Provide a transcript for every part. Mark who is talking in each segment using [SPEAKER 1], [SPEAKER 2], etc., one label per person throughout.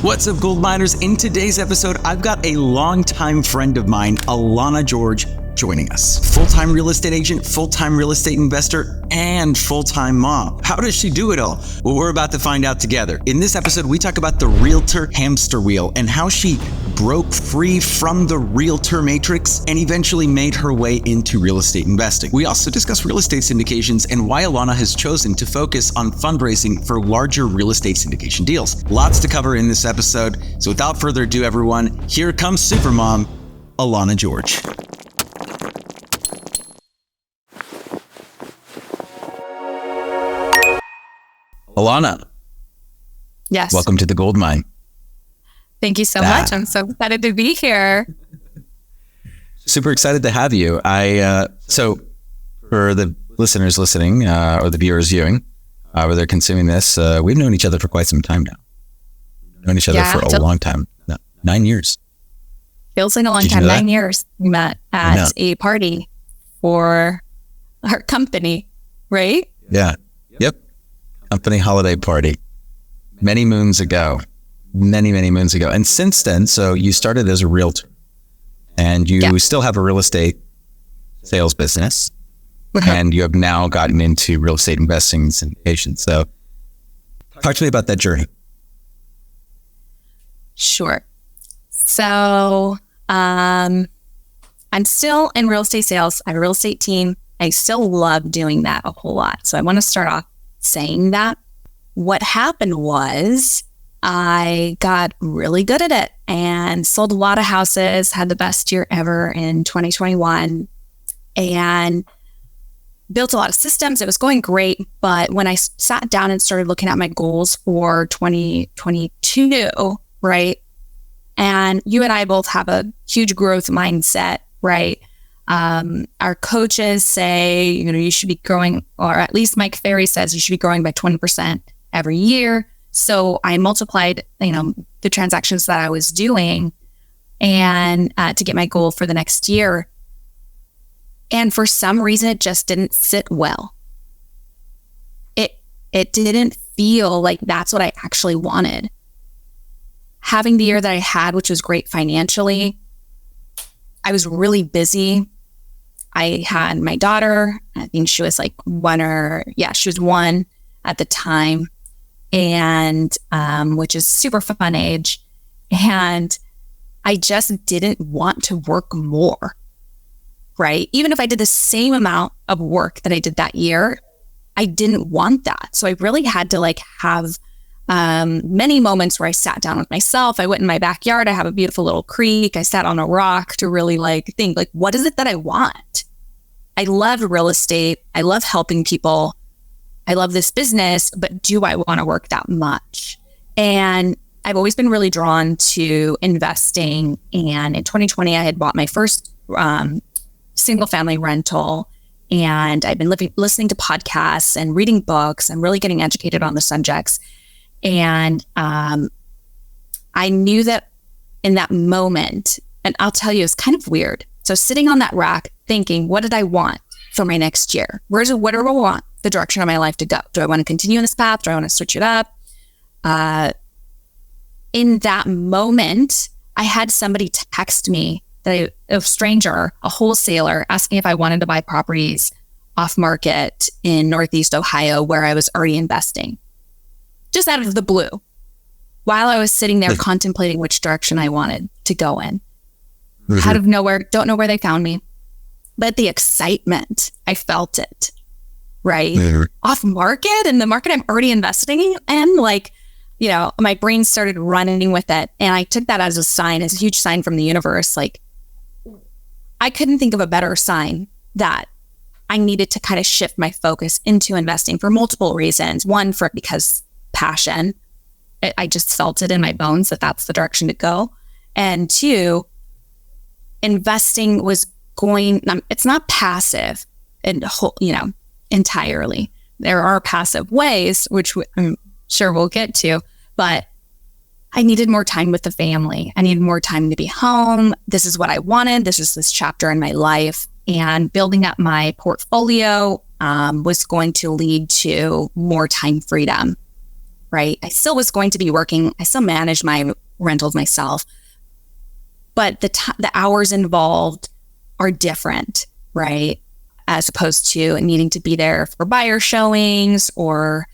[SPEAKER 1] What's up, gold miners? In today's episode, I've got a longtime friend of mine, Alana George, joining us. Full-time real estate agent, full-time real estate investor, and full-time mom. How does she do it all? Well, we're about to find out together. In this episode, we talk about the Realtor Hamster Wheel and how she broke free from the Realtor matrix and eventually made her way into real estate investing. We also discuss real estate syndications and why Alana has chosen to focus on fundraising for larger real estate syndication deals. Lots to cover in this episode. So without further ado, everyone, here comes Supermom, Alana George. Alana.
[SPEAKER 2] Yes.
[SPEAKER 1] Welcome to the Gould Mine.
[SPEAKER 2] Thank you so much. I'm so excited to be here.
[SPEAKER 1] Super excited to have you. So for the listeners listening, or the viewers viewing, where they're consuming this, we've known each other for quite some time now. We've known each other for a long time. 9 years.
[SPEAKER 2] Feels like a long time. 9 years. We met at a party for our company, right?
[SPEAKER 1] Yeah. Yep. Company holiday party. Many moons ago. Many moons ago. And since then, so you started as a realtor and you still have a real estate sales business and you have now gotten into real estate investing and syndication. So talk to me about that journey.
[SPEAKER 2] Sure. So I'm still in real estate sales. I have a real estate team. I still love doing that a whole lot. So I want to start off saying that. What happened was I got really good at it and sold a lot of houses, had the best year ever in 2021 and built a lot of systems. It was going great. But when I sat down and started looking at my goals for 2022, right? And you and I both have a huge growth mindset, right? Our coaches say, you should be growing, or at least Mike Ferry says you should be growing by 20% every year. So I multiplied, the transactions that I was doing and to get my goal for the next year. And for some reason, it just didn't sit well. It didn't feel like that's what I actually wanted. Having the year that I had, which was great financially, I was really busy. I had my daughter, I think she was like she was 1 at the time. And, which is super fun age. And I just didn't want to work more, right? Even if I did the same amount of work that I did that year, I didn't want that. So I really had to have many moments where I sat down with myself. I went in my backyard. I have a beautiful little creek. I sat on a rock to really think, what is it that I want? I love real estate. I love helping people. I love this business, but do I want to work that much? And I've always been really drawn to investing. And in 2020, I had bought my first single family rental. And I've been listening to podcasts and reading books and really getting educated on the subjects. And I knew that in that moment, and I'll tell you, it's kind of weird. So sitting on that rack thinking, what did I want for my next year? What do I want the direction of my life to go? Do I want to continue in this path? Do I want to switch it up? In that moment, I had somebody text me, a stranger, a wholesaler, asking if I wanted to buy properties off market in Northeast Ohio where I was already investing. Just out of the blue, while I was sitting there contemplating which direction I wanted to go in. Out of nowhere, don't know where they found me, but the excitement, I felt it, right? Off market, and the market I'm already investing in, my brain started running with it. And I took that as a sign, as a huge sign from the universe. I couldn't think of a better sign that I needed to kind of shift my focus into investing for multiple reasons. One, because passion. I just felt it in my bones that that's the direction to go. And 2, investing was it's not passive and entirely. There are passive ways, which I'm sure we'll get to, but I needed more time with the family. I needed more time to be home. This is what I wanted. This is this chapter in my life. And building up my portfolio was going to lead to more time freedom. right? I still was going to be working. I still managed my rentals myself, but the hours involved are different, right? As opposed to needing to be there for buyer showings or,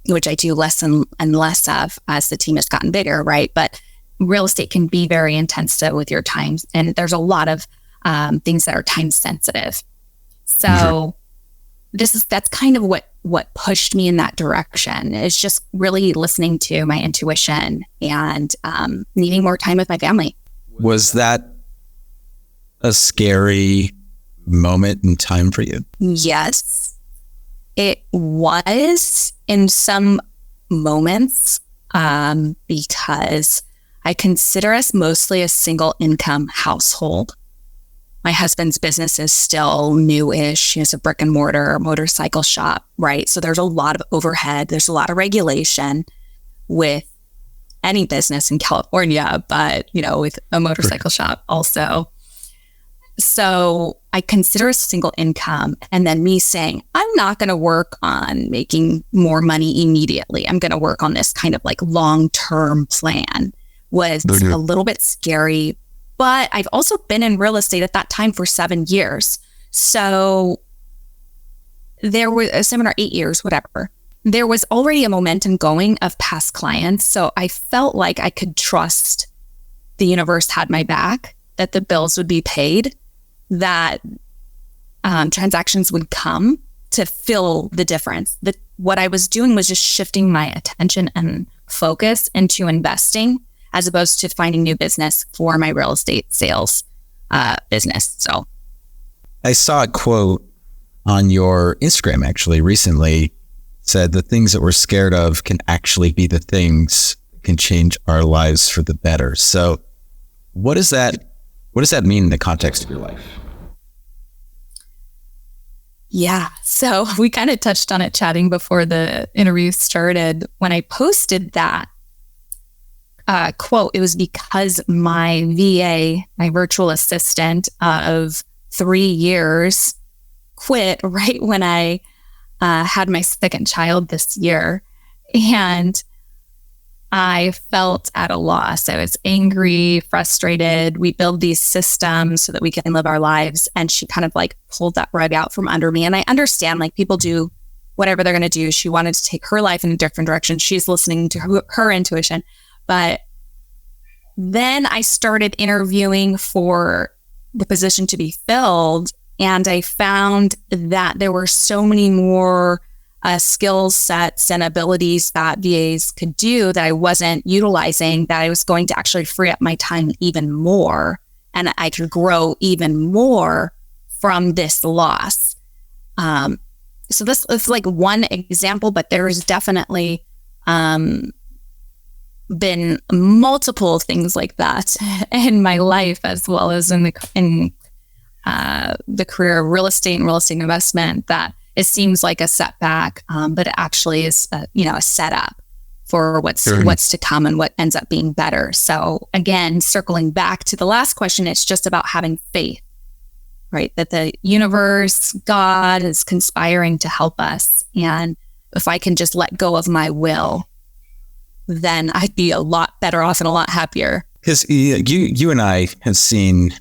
[SPEAKER 2] which I do less and less of as the team has gotten bigger, right? But real estate can be very intensive with your time. And there's a lot of things that are time sensitive. So that's kind of what pushed me in that direction, is just really listening to my intuition and needing more time with my family.
[SPEAKER 1] Was that a scary moment in time for you?
[SPEAKER 2] Yes, it was in some moments, because I consider us mostly a single income household. My husband's business is still new-ish. He has a brick and mortar motorcycle shop, right? So there's a lot of overhead. There's a lot of regulation with any business in California, but, with a motorcycle shop also. So I consider a single income, and then me saying, I'm not going to work on making more money immediately. I'm going to work on this kind of like long-term plan was a little bit scary. But I've also been in real estate at that time for 7 years. So there was 7 or 8 years, whatever. There was already a momentum going of past clients. So I felt like I could trust the universe had my back, that the bills would be paid, that transactions would come to fill the difference. What I was doing was just shifting my attention and focus into investing, as opposed to finding new business for my real estate sales business. So
[SPEAKER 1] I saw a quote on your Instagram actually recently, said the things that we're scared of can actually be the things that can change our lives for the better. So what does that mean in the context of your life?
[SPEAKER 2] Yeah. So we kind of touched on it chatting before the interview started. When I posted that quote, it was because my VA, my virtual assistant of 3 years, quit right when I had my second child this year. And I felt at a loss. I was angry, frustrated. We build these systems so that we can live our lives. And she kind of like pulled that rug out from under me. And I understand, like, people do whatever they're going to do. She wanted to take her life in a different direction. She's listening to her intuition. But then I started interviewing for the position to be filled. And I found that there were so many more skill sets and abilities that VAs could do that I wasn't utilizing, that I was going to actually free up my time even more, and I could grow even more from this loss. So this is like one example, but there's definitely been multiple things like that in my life, as well as in the career of real estate and real estate investment, that it seems like a setback, but it actually is a setup for what's to come and what ends up being better. So again, circling back to the last question, it's just about having faith, right? That the universe, God, is conspiring to help us. And if I can just let go of my will, then I'd be a lot better off and a lot happier.
[SPEAKER 1] Because you and I have seen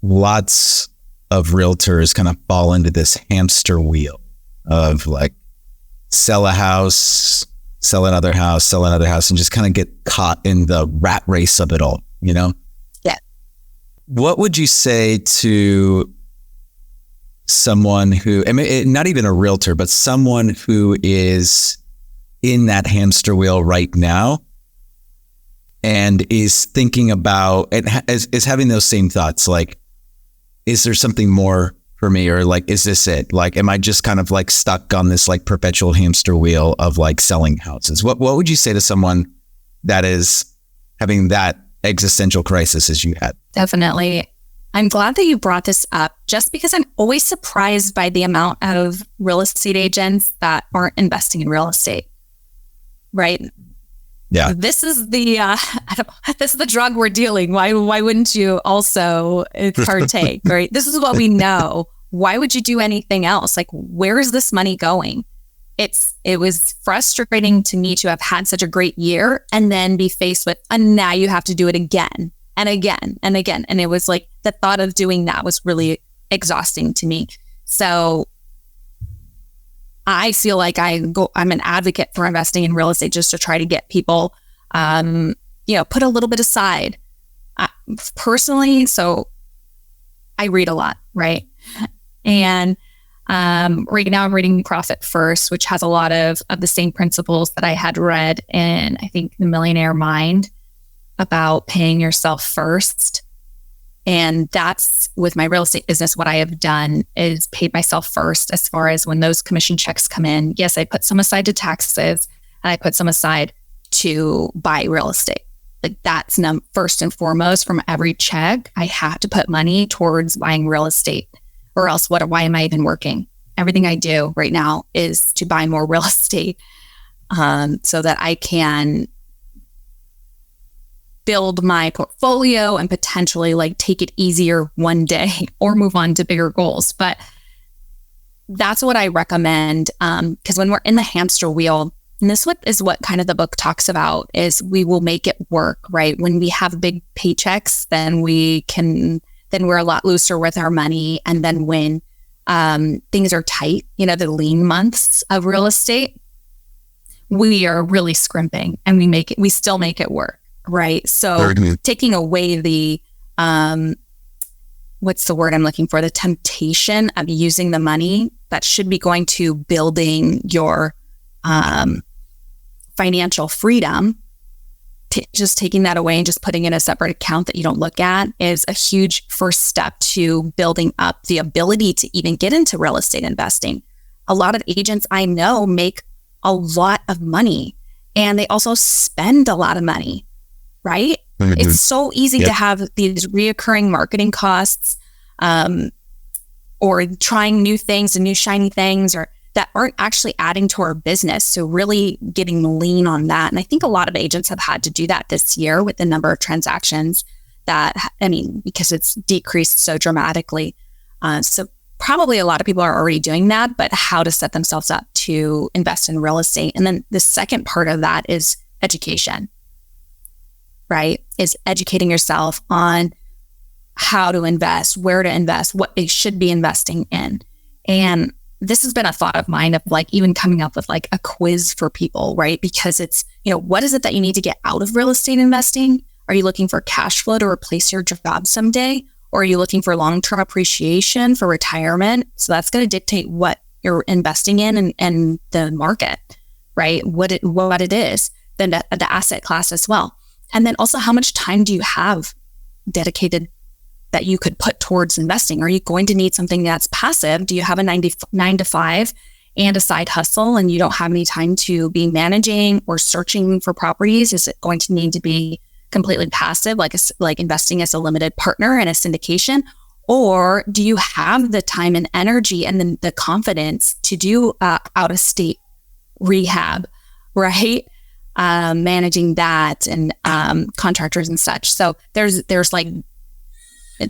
[SPEAKER 1] lots of realtors kind of fall into this hamster wheel of like sell a house, sell another house, and just kind of get caught in the rat race of it all, Yeah. What would you say to someone who, not even a realtor, but someone who is in that hamster wheel right now and is thinking about, and is having those same thoughts, like, is there something more for me? Or like, is this it? Like, am I just kind of like stuck on this like perpetual hamster wheel of like selling houses? What would you say to someone that is having that existential crisis as you had?
[SPEAKER 2] Definitely. I'm glad that you brought this up, just because I'm always surprised by the amount of real estate agents that aren't investing in real estate, right?
[SPEAKER 1] Yeah.
[SPEAKER 2] This is the drug we're dealing. Why wouldn't you also partake, right? This is what we know. Why would you do anything else? Like, where is this money going? it was frustrating to me to have had such a great year and then be faced with, and now you have to do it again and again and again. And it was like the thought of doing that was really exhausting to me. So I feel like I'm an advocate for investing in real estate just to try to get people, put a little bit aside. Personally, so I read a lot, right? And right now I'm reading Profit First, which has a lot of the same principles that I had read in, I think, The Millionaire Mind, about paying yourself first. And that's with my real estate business. What I have done is paid myself first as far as when those commission checks come in. Yes, I put some aside to taxes and I put some aside to buy real estate. Like that's first and foremost. From every check, I have to put money towards buying real estate, or else why am I even working? Everything I do right now is to buy more real estate so that I can build my portfolio and potentially like take it easier one day or move on to bigger goals. But that's what I recommend. Because when we're in the hamster wheel, and this is what kind of the book talks about, is we will make it work, right? When we have big paychecks, then we're a lot looser with our money. And then when things are tight, the lean months of real estate, we are really scrimping and we still make it work. Right. So taking away the, what's the word I'm looking for? The temptation of using the money that should be going to building your financial freedom, just taking that away and just putting in a separate account that you don't look at is a huge first step to building up the ability to even get into real estate investing. A lot of agents I know make a lot of money and they also spend a lot of money. Right? Mm-hmm. It's so easy to have these reoccurring marketing costs or trying new things and new shiny things or that aren't actually adding to our business. So really getting lean on that. And I think a lot of agents have had to do that this year with the number of transactions because it's decreased so dramatically. So probably a lot of people are already doing that, but how to set themselves up to invest in real estate. And then the second part of that is education. Right? Is educating yourself on how to invest, where to invest, what they should be investing in. And this has been a thought of mine of like even coming up with like a quiz for people, right? Because it's, what is it that you need to get out of real estate investing? Are you looking for cash flow to replace your job someday? Or are you looking for long-term appreciation for retirement? So that's going to dictate what you're investing in and the market, right? What it is, then the asset class as well. And then also, how much time do you have dedicated that you could put towards investing? Are you going to need something that's passive? Do you have a 9 to 5 and a side hustle and you don't have any time to be managing or searching for properties? Is it going to need to be completely passive, like investing as a limited partner in a syndication? Or do you have the time and energy and the confidence to do out-of-state rehab, right? Managing that and contractors and such. So there's like,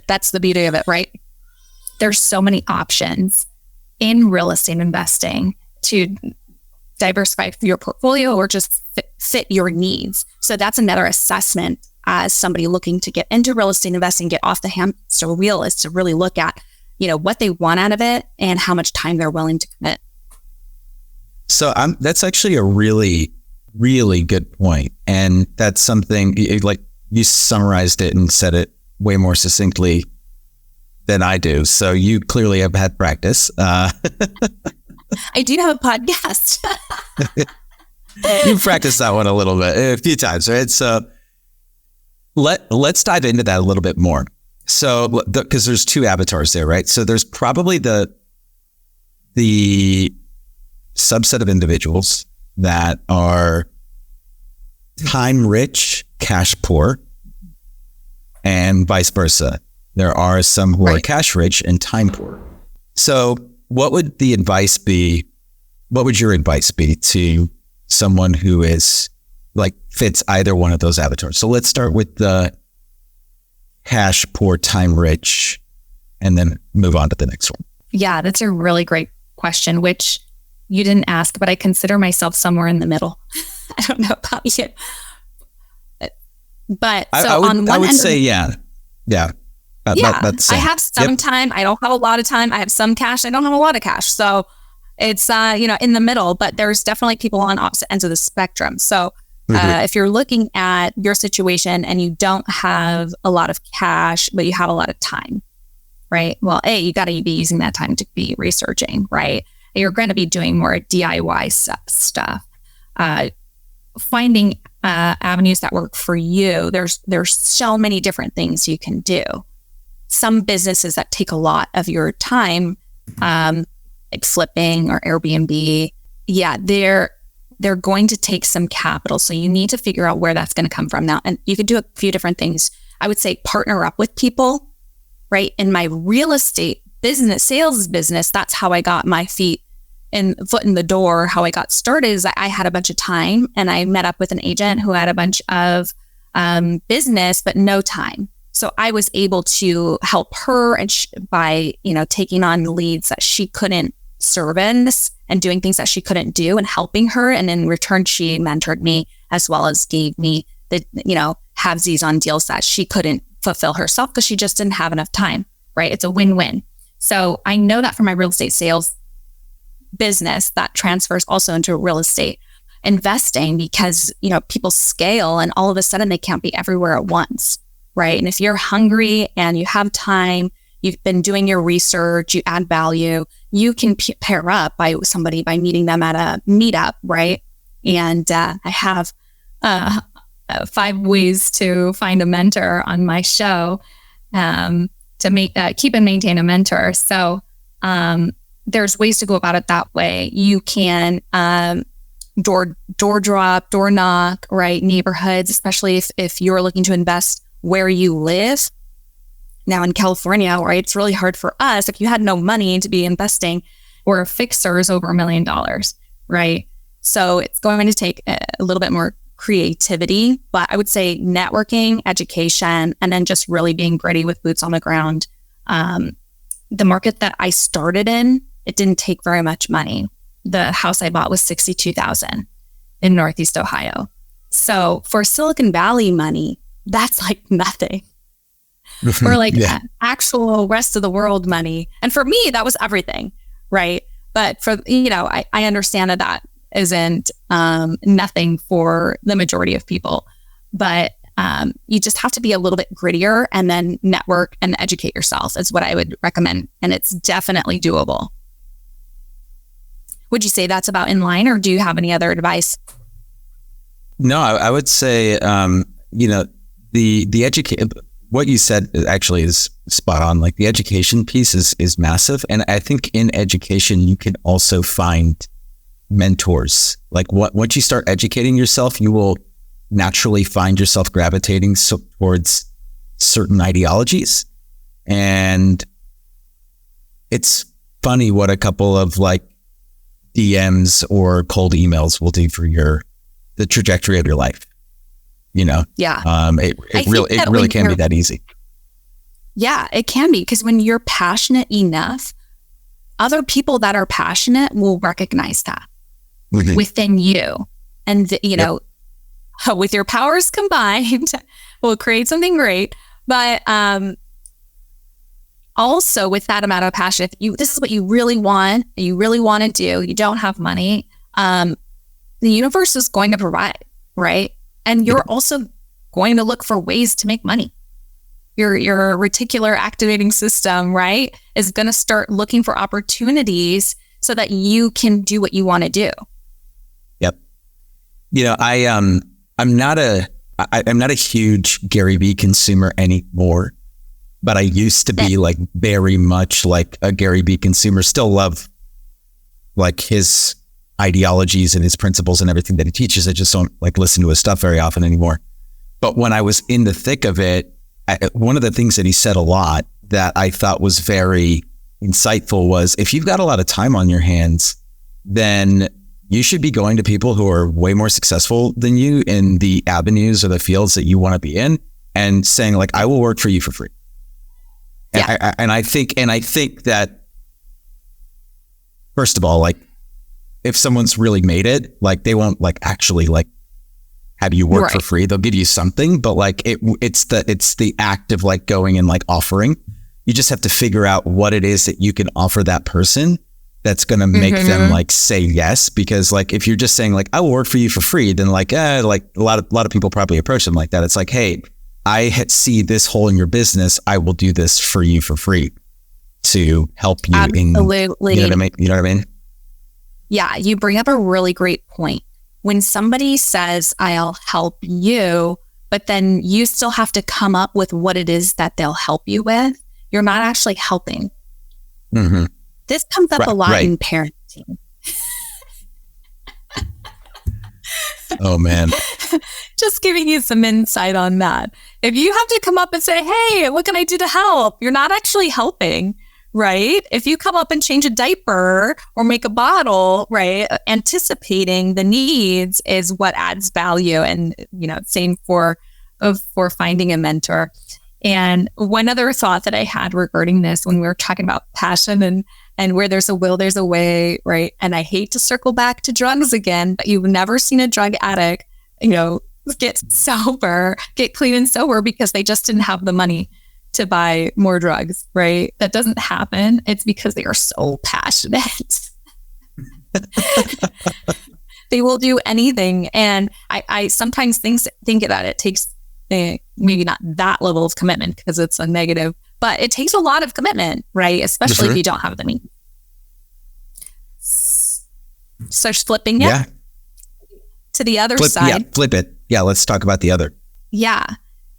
[SPEAKER 2] that's the beauty of it, right? There's so many options in real estate investing to diversify your portfolio or just fit your needs. So that's another assessment as somebody looking to get into real estate investing, get off the hamster wheel, is to really look at, what they want out of it and how much time they're willing to commit.
[SPEAKER 1] So that's actually a really, really good point. And that's something like you summarized it and said it way more succinctly than I do. So you clearly have had practice.
[SPEAKER 2] I do have a podcast.
[SPEAKER 1] You've practiced that one a few times, right? So let's dive into that a little bit more. So, because there's two avatars there, right? So there's probably the subset of individuals that are time rich, cash poor, and vice versa. There are some who are cash rich and time poor. So what would your advice be to someone who is fits either one of those avatars? So let's start with the cash poor, time rich, and then move on to the next one.
[SPEAKER 2] Yeah, that's a really great question, which you didn't ask, but I consider myself somewhere in the middle. I don't know about you. But so
[SPEAKER 1] I would say, yeah. That's
[SPEAKER 2] I have some time. I don't have a lot of time. I have some cash. I don't have a lot of cash. So it's, in the middle, but there's definitely people on opposite ends of the spectrum. So if you're looking at your situation and you don't have a lot of cash, but you have a lot of time, right? Well, you got to be using that time to be researching, right? You're going to be doing more DIY stuff, finding avenues that work for you. There's so many different things you can do. Some businesses that take a lot of your time, like flipping or Airbnb, they're going to take some capital. So you need to figure out where that's going to come from now. And you could do a few different things. I would say partner up with people, right? In my real estate business, sales business, that's how I got my foot in the door. How I got started is I had a bunch of time and I met up with an agent who had a bunch of business, but no time. So I was able to help her by taking on leads that she couldn't service and doing things that she couldn't do and helping her. And in return, she mentored me as well as gave me the, halvesies on deals that she couldn't fulfill herself because she just didn't have enough time, right? It's a win-win. So I know that from my real estate sales business that transfers also into real estate investing because, people scale and all of a sudden they can't be everywhere at once, right? And if you're hungry and you have time, you've been doing your research, you add value, you can pair up by meeting them at a meetup, right? And I have 5 ways to find a mentor on my show to keep and maintain a mentor. So there's ways to go about it that way. You can door drop, door knock, right? Neighborhoods, especially if you're looking to invest where you live. Now in California, right, it's really hard for us. If you had no money to be investing, we're fixers over $1 million, right? So it's going to take a little bit more creativity, but I would say networking, education, and then just really being gritty with boots on the ground. The market that I started in, it didn't take very much money. The house I bought was $62,000 in Northeast Ohio. So for Silicon Valley money, that's like nothing. Or like actual rest of the world money. And for me, that was everything, right? But for, I understand that isn't nothing for the majority of people. But you just have to be a little bit grittier and then network and educate yourself is what I would recommend. And it's definitely doable. Would you say that's about in line, or do you have any other advice?
[SPEAKER 1] No, I would say, the education, what you said actually is spot on. Like the education piece is massive. And I think in education, you can also find mentors. Like once you start educating yourself, you will naturally find yourself gravitating towards certain ideologies. And it's funny what a couple of like DMs or cold emails will do for the trajectory of your life. Yeah. It really can be that easy.
[SPEAKER 2] Yeah, it can be, because when you're passionate enough, other people that are passionate will recognize that within you. And, with your powers combined, will create something great. But also with that amount of passion, if this is what you really want to do, you don't have money, the universe is going to provide, right? And you're also going to look for ways to make money. Your reticular activating system, right, is going to start looking for opportunities so that you can do what you want to do.
[SPEAKER 1] Yep. I'm not a huge Gary Vee consumer anymore, but I used to be like very much like a Gary Vee consumer. Still love like his ideologies and his principles and everything that he teaches. I just don't like listen to his stuff very often anymore. But when I was in the thick of it, one of the things that he said a lot that I thought was very insightful was, if you've got a lot of time on your hands, then you should be going to people who are way more successful than you in the avenues or the fields that you want to be in, and saying like, I will work for you for free. And I think that, first of all, like, if someone's really made it, like they won't like actually like have you work for free. They'll give you something, but like it's the act of like going and like offering. You just have to figure out what it is that you can offer that person that's going to make them like say yes. Because like, if you're just saying like, I will work for you for free, then like a lot of people probably approach them like that. It's like, hey, I see this hole in your business. I will do this for you for free to help you.
[SPEAKER 2] Absolutely.
[SPEAKER 1] You know what I mean?
[SPEAKER 2] Yeah. You bring up a really great point. When somebody says, I'll help you, but then you still have to come up with what it is that they'll help you with, you're not actually helping.
[SPEAKER 1] Mm-hmm.
[SPEAKER 2] This comes up a lot in parenting.
[SPEAKER 1] Oh, man.
[SPEAKER 2] Just giving you some insight on that. If you have to come up and say, hey, what can I do to help? You're not actually helping, right? If you come up and change a diaper or make a bottle, right? Anticipating the needs is what adds value. And, same for finding a mentor. And one other thought that I had regarding this when we were talking about passion and where there's a will, there's a way, right? And I hate to circle back to drugs again, but you've never seen a drug addict, get clean and sober because they just didn't have the money to buy more drugs, right? That doesn't happen. It's because they are so passionate. They will do anything. And I sometimes think that it takes maybe not that level of commitment because it's a negative, but it takes a lot of commitment, right? Especially if you don't have the means. So flipping it to the other side.
[SPEAKER 1] Yeah, flip it. Yeah, let's talk about the other.
[SPEAKER 2] Yeah.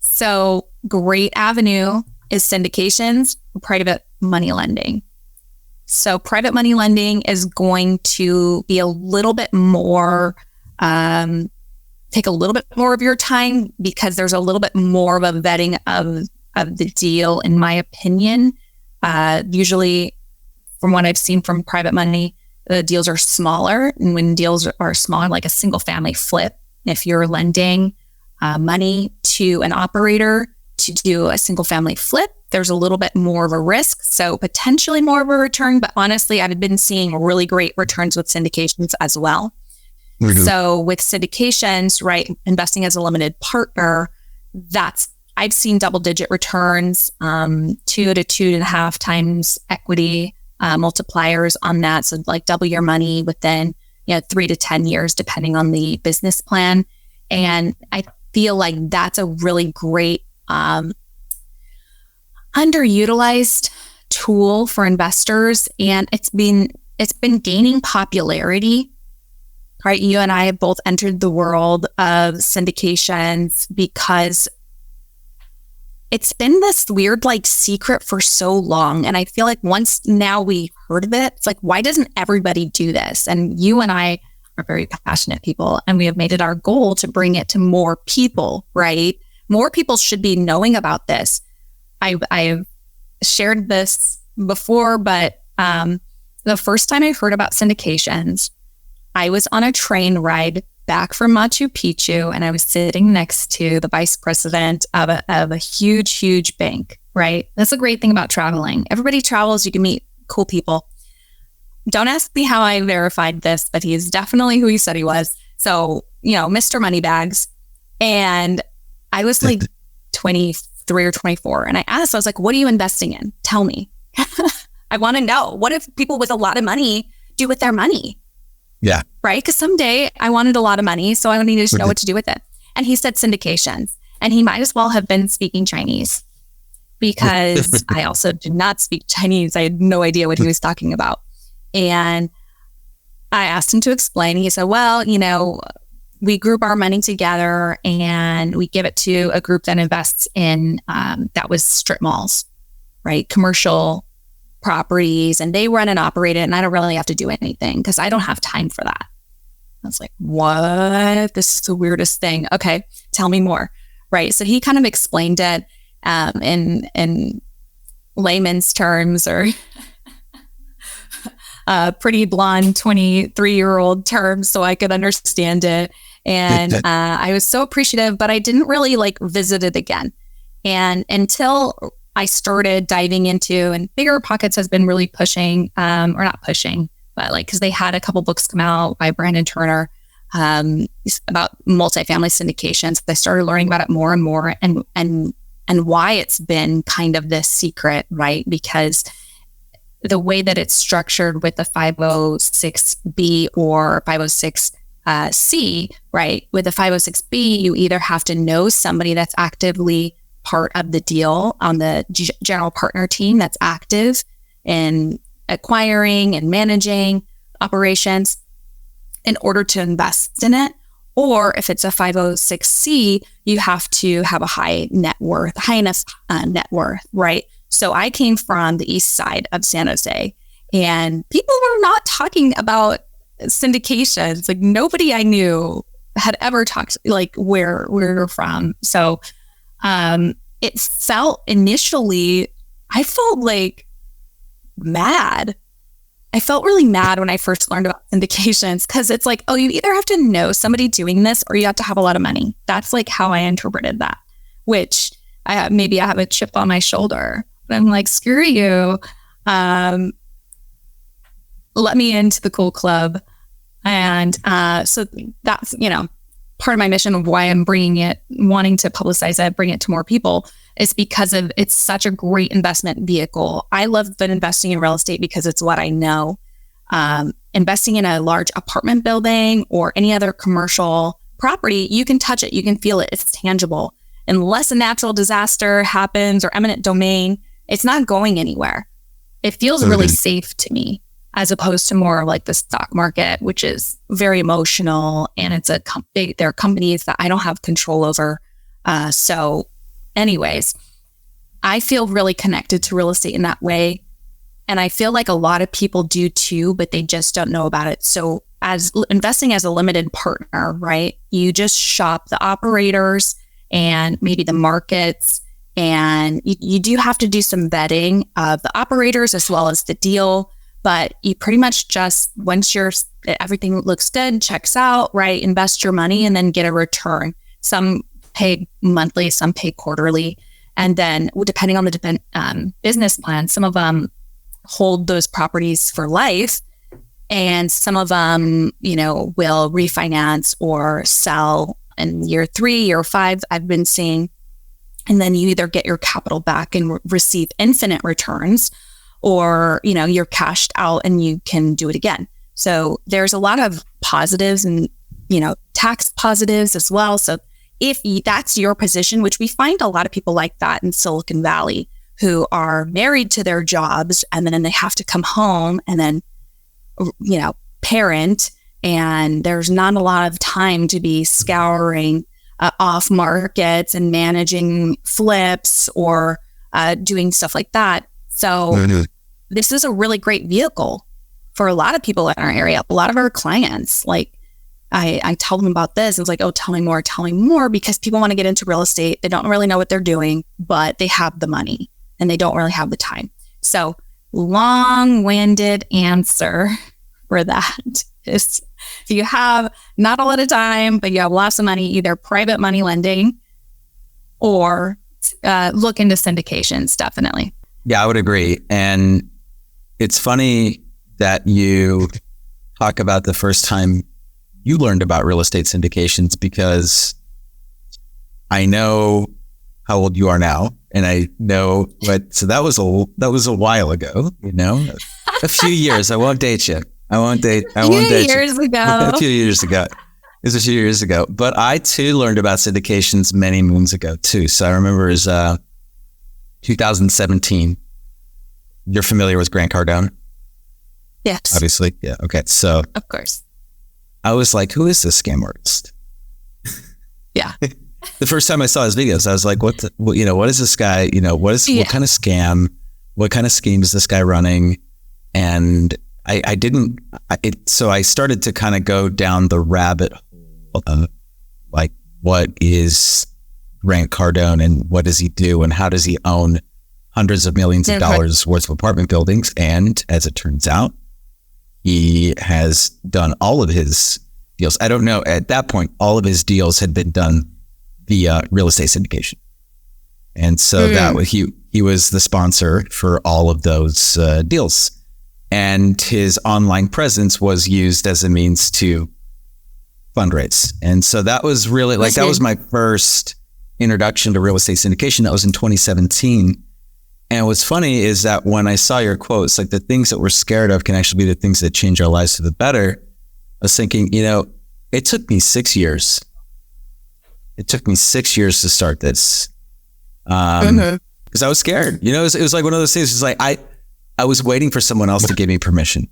[SPEAKER 2] So great avenue is syndications, private money lending. So private money lending is going to be a little bit more, take a little bit more of your time because there's a little bit more of a vetting of the deal, in my opinion. Usually, from what I've seen from private money, the deals are smaller. And when deals are smaller, like a single family flip, if you're lending money to an operator to do a single family flip, there's a little bit more of a risk. So potentially more of a return. But honestly, I've been seeing really great returns with syndications as well. Mm-hmm. So with syndications, right, investing as a limited partner, I've seen double-digit returns, 2 to 2.5 times equity multipliers on that. So like double your money within 3 to 10 years, depending on the business plan. And I feel like that's a really great underutilized tool for investors, and it's been gaining popularity. Right, you and I have both entered the world of syndications because it's been this weird like secret for so long. And I feel like once now we heard of it, it's like, why doesn't everybody do this? And you and I are very passionate people, and we have made it our goal to bring it to more people, right? More people should be knowing about this. I've shared this before, but the first time I heard about syndications, I was on a train ride back from Machu Picchu, and I was sitting next to the vice president of a huge, huge bank, right? That's a great thing about traveling. Everybody travels, you can meet cool people. Don't ask me how I verified this, but he's definitely who he said he was. So, Mr. Moneybags. And I was like 23 or 24. And I asked, I was like, what are you investing in? Tell me. I want to know. What if people with a lot of money do with their money?
[SPEAKER 1] Yeah.
[SPEAKER 2] Right? Because someday I wanted a lot of money, so I needed to know what to do with it. And he said syndications. And he might as well have been speaking Chinese because I also did not speak Chinese. I had no idea what he was talking about. And I asked him to explain. He said, well, we group our money together and we give it to a group that invests in, that was strip malls, right? Commercial properties, and they run and operate it, and I don't really have to do anything because I don't have time for that. I was like, what? This is the weirdest thing. Okay, tell me more. Right. So he kind of explained it in layman's terms, or pretty blonde 23-year-old terms, so I could understand it. And I was so appreciative, but I didn't really visit it again. And until I started diving into, and Bigger Pockets has been really pushing, or not pushing, but like, cause they had a couple books come out by Brandon Turner, about multifamily syndications. I started learning about it more and more, and why it's been kind of this secret, right? Because the way that it's structured with the 506B or 506C, right? With the 506B, you either have to know somebody that's actively part of the deal on the general partner team that's active in acquiring and managing operations in order to invest in it. Or if it's a 506C, you have to have a high enough net worth, right? So I came from the east side of San Jose, and people were not talking about syndications. Like, nobody I knew had ever talked like where we're from. So it felt initially, I felt like mad. I felt really mad when I first learned about syndications, because it's like, oh, you either have to know somebody doing this or you have to have a lot of money. That's like how I interpreted that, which maybe I have a chip on my shoulder. But I'm like, screw you. Let me into the cool club. And so that's, part of my mission of why I'm wanting to publicize it, bring it to more people, is because it's such a great investment vehicle. I love investing in real estate because it's what I know. Investing in a large apartment building or any other commercial property, you can touch it, you can feel it, it's tangible. Unless a natural disaster happens or eminent domain, it's not going anywhere. It feels really safe to me, as opposed to more like the stock market, which is very emotional, and it's there are companies that I don't have control over. So anyways, I feel really connected to real estate in that way. And I feel like a lot of people do too, but they just don't know about it. So as investing as a limited partner, right? You just shop the operators and maybe the markets, and you do have to do some vetting of the operators as well as the deal. But you pretty much just, once everything looks good, checks out, right? Invest your money and then get a return. Some pay monthly, some pay quarterly. And then depending on the business plan, some of them hold those properties for life. And some of them, will refinance or sell in year 3, year 5, I've been seeing. And then you either get your capital back and receive infinite returns, or, you're cashed out and you can do it again. So there's a lot of positives and, tax positives as well. So if that's your position, which we find a lot of people like that in Silicon Valley, who are married to their jobs and then they have to come home and then, parent, and there's not a lot of time to be scouring off markets and managing flips or doing stuff like that. So this is a really great vehicle for a lot of people in our area. A lot of our clients, like I tell them about this. It's like, oh, tell me more, because people want to get into real estate. They don't really know what they're doing, but they have the money and they don't really have the time. So long-winded answer for that is, if you have not a lot of time, but you have lots of money, either private money lending or look into syndications, definitely.
[SPEAKER 1] Yeah, I would agree. And it's funny that you talk about the first time you learned about real estate syndications, because I know how old you are now, and I know so that was a while ago, a few years. I won't date you. A few years ago. It was a few years ago. But I too learned about syndications many moons ago too. So I remember it was 2017. You're familiar with Grant Cardone?
[SPEAKER 2] Yes.
[SPEAKER 1] Obviously. Yeah. Okay. So
[SPEAKER 2] of course.
[SPEAKER 1] I was like, who is this scam artist?
[SPEAKER 2] Yeah.
[SPEAKER 1] The first time I saw his videos, I was like, what is this guy? What kind of scam? What kind of scheme is this guy running? And so I started to kind of go down the rabbit hole of like, what is Grant Cardone and what does he do and how does he own hundreds of millions of dollars worth of apartment buildings? And as it turns out, he has done all of his deals. I don't know, at that point, all of his deals had been done via real estate syndication. And so that he was the sponsor for all of those deals. and his online presence was used as a means to fundraise. And so that was really like, that was my first introduction to real estate syndication. That was in 2017. And what's funny is that when I saw your quotes, like the things that we're scared of can actually be the things that change our lives for the better. I was thinking, it took me 6 years. It took me 6 years to start this. Because I was scared. It was like one of those things. It's like, I was waiting for someone else to give me permission.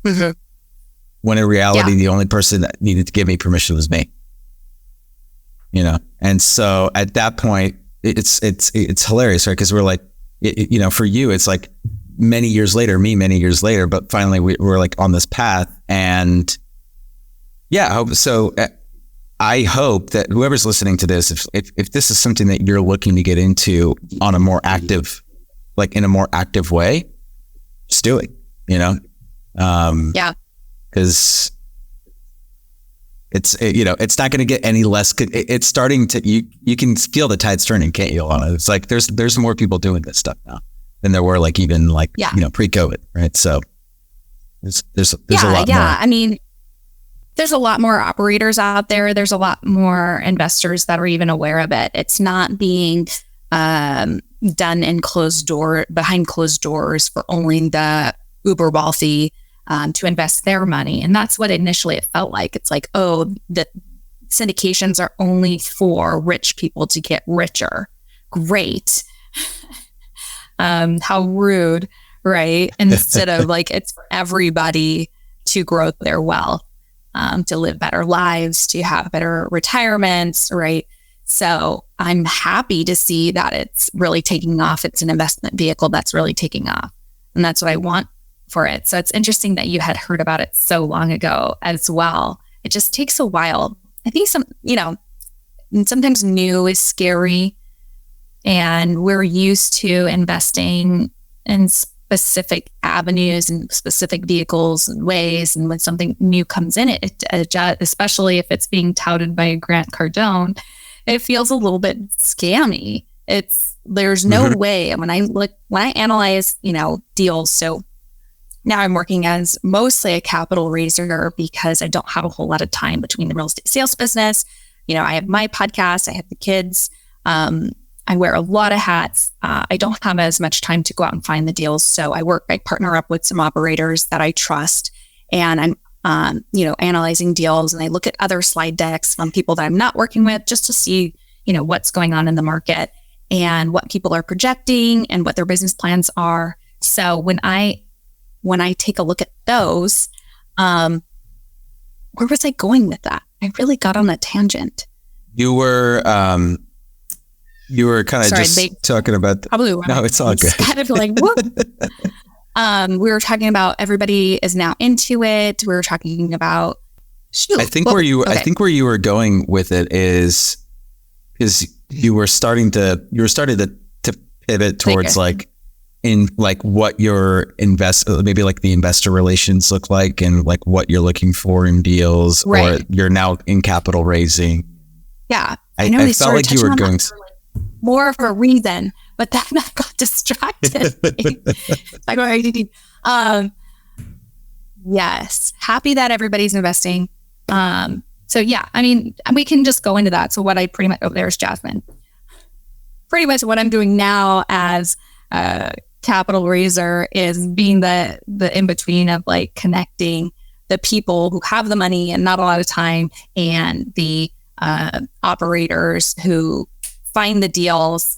[SPEAKER 1] When in reality, the only person that needed to give me permission was me. And so at that point, it's hilarious, right? Because we're like, for you, it's like many years later, many years later, but finally we're like on this path. And I hope that whoever's listening to this, if this is something that you're looking to get into on a more active, like in a more active way, just do it, because it's not going to get any less. It's starting to, you can feel the tides turning, can't you, Alana? It's like, there's more people doing this stuff now than there were like, even like, pre-COVID. Right. So there's a lot more.
[SPEAKER 2] I mean, there's a lot more operators out there. There's a lot more investors that are even aware of it. It's not being done in behind closed doors for only the uber wealthy to invest their money. And that's what initially it felt like. It's like, the syndications are only for rich people to get richer. Great. How rude, right? Instead of like, it's for everybody to grow their wealth, to live better lives, to have better retirements, right? So I'm happy to see that it's really taking off. It's an investment vehicle that's really taking off. And that's what I want for it. So it's interesting that you had heard about it so long ago as well. It just takes a while. I think sometimes new is scary, and we're used to investing in specific avenues and specific vehicles and ways. And when something new comes in, it especially if it's being touted by Grant Cardone, it feels a little bit scammy. There's no way. And when I analyze, deals, so now I'm working as mostly a capital raiser because I don't have a whole lot of time between the real estate sales business. I have my podcast, I have the kids. I wear a lot of hats. I don't have as much time to go out and find the deals. So I partner up with some operators that I trust, and I'm, analyzing deals, and I look at other slide decks from people that I'm not working with just to see, what's going on in the market and what people are projecting and what their business plans are. So when I take a look at those, where was I going with that? I really got on a tangent.
[SPEAKER 1] You were kind of talking about. No, it's all good.
[SPEAKER 2] Kind of like, whoop. We were talking about everybody is now into it. We were talking about.
[SPEAKER 1] I think where you were going with it is you were starting to pivot towards like in like what your maybe like the investor relations look like, and like what you're looking for in deals, right. Or you're now in capital raising.
[SPEAKER 2] Yeah,
[SPEAKER 1] I felt like you were going
[SPEAKER 2] more of a reason, but then I got distracted. Yes, happy that everybody's investing. So yeah, I mean, we can just go into that. So what I pretty much, there's Jasmine. Pretty much what I'm doing now as a capital raiser is being the in-between of like connecting the people who have the money and not a lot of time, and the operators who find the deals.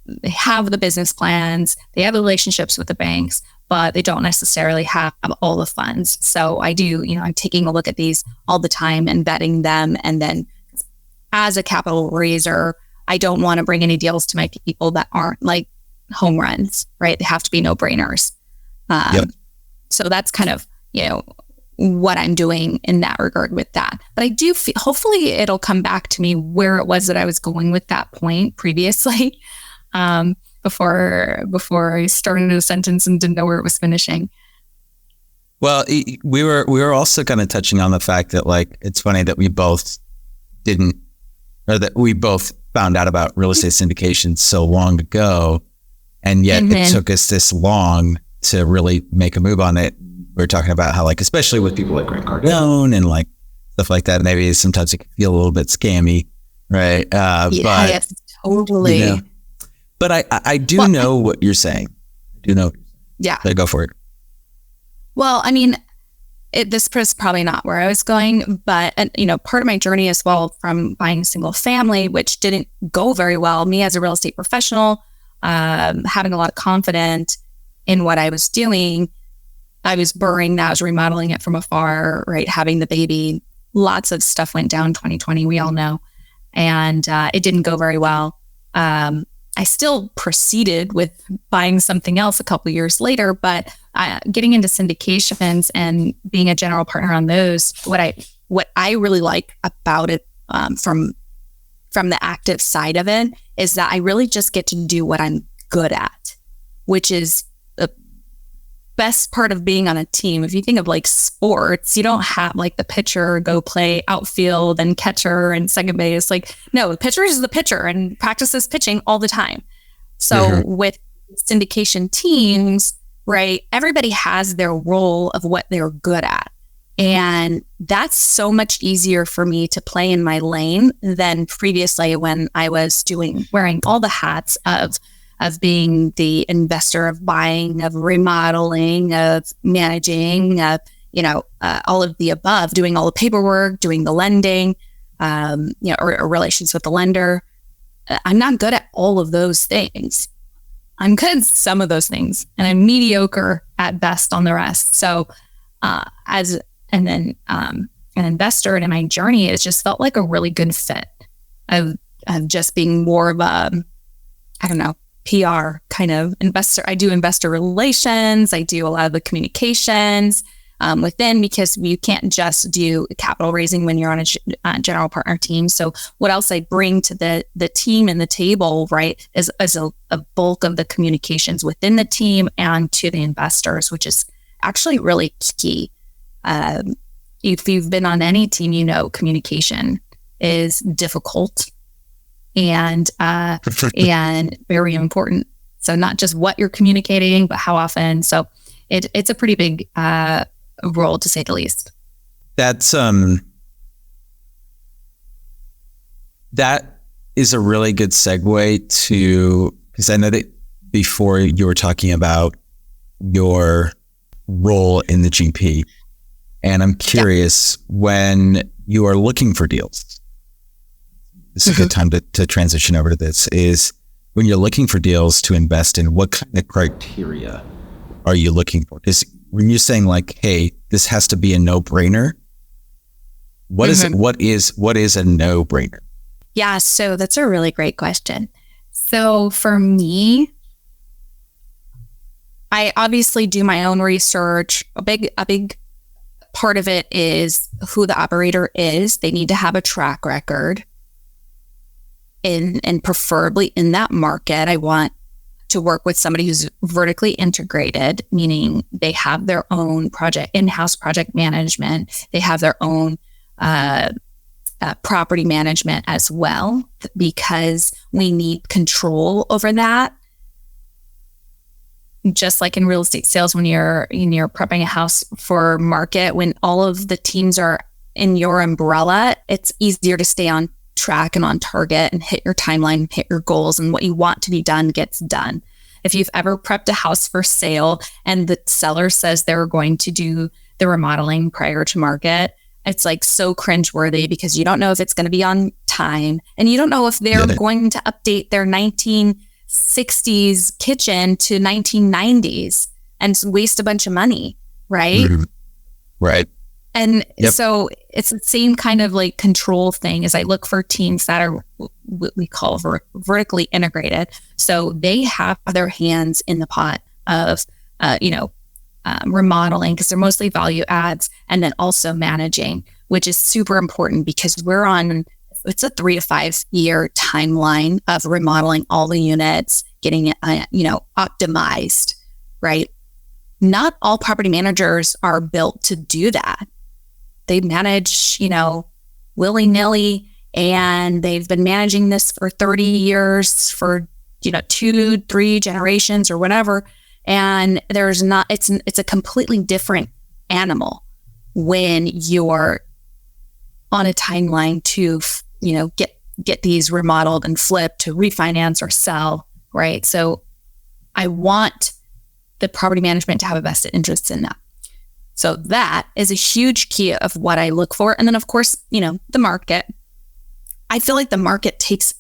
[SPEAKER 2] They have the business plans, they have the relationships with the banks, but they don't necessarily have all the funds. So I do, I'm taking a look at these all the time and vetting them. And then as a capital raiser, I don't want to bring any deals to my people that aren't like home runs, right? They have to be no-brainers.
[SPEAKER 1] Yep.
[SPEAKER 2] So that's kind of, what I'm doing in that regard with that. But I do feel, hopefully it'll come back to me where it was that I was going with that point previously, before I started a sentence and didn't know where it was finishing.
[SPEAKER 1] Well, we were also kind of touching on the fact that like, it's funny that we both found out about real estate syndication so long ago. And yet it took us this long to really make a move on it. We're talking about how, like, especially with people like Grant Cardone and like stuff like that, maybe sometimes it can feel a little bit scammy, right?
[SPEAKER 2] Yes, totally.
[SPEAKER 1] You know, but I do know what you're saying. I do know.
[SPEAKER 2] Yeah.
[SPEAKER 1] So go for it.
[SPEAKER 2] Well, I mean, this is probably not where I was going, but, part of my journey as well from buying a single family, which didn't go very well, me as a real estate professional, having a lot of confidence in what I was doing. I was burring that. I was remodeling it from afar, right? Having the baby, lots of stuff went down 2020, we all know. And it didn't go very well. I still proceeded with buying something else a couple of years later, but getting into syndications and being a general partner on those, what I really like about it from the active side of it is that I really just get to do what I'm good at, which is the best part of being on a team. If you think of like sports, you don't have like the pitcher go play outfield and catcher and second base. Like, no, the pitcher is the pitcher and practices pitching all the time. So with syndication teams, right, everybody has their role of what they're good at. And that's so much easier for me to play in my lane than previously when I was wearing all the hats of being the investor, of buying, of remodeling, of managing, all of the above, doing all the paperwork, doing the lending, or relations with the lender. I'm not good at all of those things. I'm good at some of those things, and I'm mediocre at best on the rest. So, an investor in my journey, it just felt like a really good fit of just being more of a, PR kind of investor. I do investor relations. I do a lot of the communications within, because you can't just do capital raising when you're on a general partner team. So what else I bring to the team and the table, right, is a bulk of the communications within the team and to the investors, which is actually really key. If you've been on any team, communication is difficult and very important. So not just what you're communicating, but how often. So it's a pretty big role, to say the least.
[SPEAKER 1] That's that is a really good segue to, because I know that before you were talking about your role in the GP, and I'm curious, when you are looking for deals, this is a good time to transition over to this, is when you're looking for deals to invest in, what kind of criteria are you looking for? When you're saying like, hey, this has to be a no-brainer, what is it? What is a no-brainer?
[SPEAKER 2] Yeah, so that's a really great question. So for me, I obviously do my own research. A big part of it is who the operator is. They need to have a track record and preferably in that market. I want to work with somebody who's vertically integrated, meaning they have their own in-house project management. They have their own property management as well, because we need control over that. Just like in real estate sales, when you're prepping a house for market, when all of the teams are in your umbrella, it's easier to stay on track and on target and hit your timeline, hit your goals, and what you want to be done gets done. If you've ever prepped a house for sale and the seller says they're going to do the remodeling prior to market, it's like so cringeworthy, because you don't know if it's going to be on time, and you don't know if they're going to update their 1960s kitchen to 1990s and waste a bunch of money, right?
[SPEAKER 1] Right.
[SPEAKER 2] And so it's the same kind of like control thing, as I look for teams that are what we call vertically integrated. So they have their hands in the pot of, remodeling, because they're mostly value adds, and then also managing, which is super important, because it's a 3 to 5 year timeline of remodeling all the units, getting it, optimized, right? Not all property managers are built to do that. They manage, willy-nilly, and they've been managing this for 30 years, for, 2-3 generations or whatever. And it's a completely different animal when you're on a timeline to, get these remodeled and flipped to refinance or sell, right? So I want the property management to have a vested interest in that. So that is a huge key of what I look for. And then of course, the market. I feel like the market takes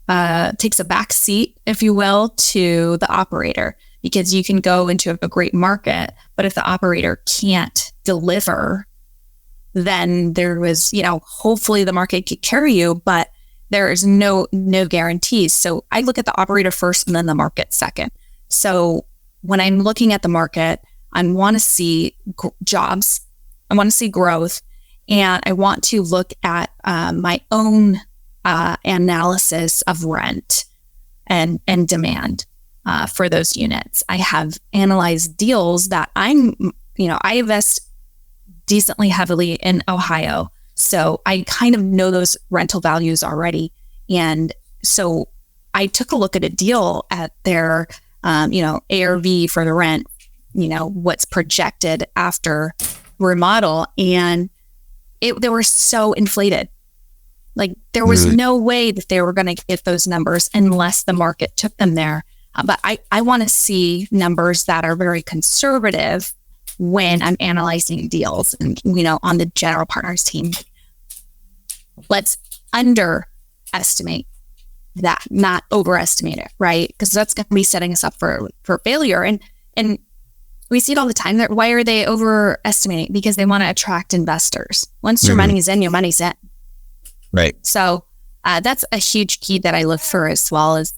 [SPEAKER 2] a back seat, if you will, to the operator, because you can go into a great market, but if the operator can't deliver, then there was, hopefully the market could carry you, but there is no guarantees. So I look at the operator first and then the market second. So when I'm looking at the market, I want to see jobs, I want to see growth, and I want to look at my own analysis of rent and demand for those units. I have analyzed deals that I invest decently heavily in Ohio. So I kind of know those rental values already. And so I took a look at a deal at their, ARV for the rent, what's projected after remodel. And they were so inflated. Like there was no way that they were going to get those numbers unless the market took them there. But I want to see numbers that are very conservative when I'm analyzing deals and, on the general partners team. Let's underestimate that, not overestimate it, right? Because that's going to be setting us up for failure. And we see it all the time. Why are they overestimating? Because they want to attract investors. Once your money is in, your money's in.
[SPEAKER 1] Right.
[SPEAKER 2] So that's a huge key that I look for, as well as,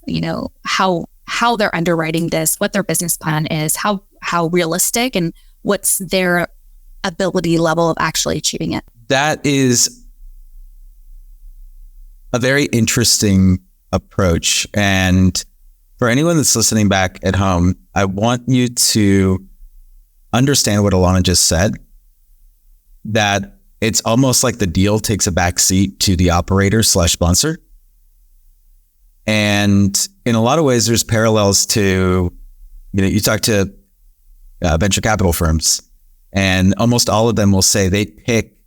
[SPEAKER 2] how they're underwriting this, what their business plan is, how realistic, and what's their ability level of actually achieving it.
[SPEAKER 1] That is a very interesting approach. And for anyone that's listening back at home, I want you to understand what Alana just said, that it's almost like the deal takes a back seat to the operator / sponsor. And in a lot of ways, there's parallels to, you talk to venture capital firms, and almost all of them will say they pick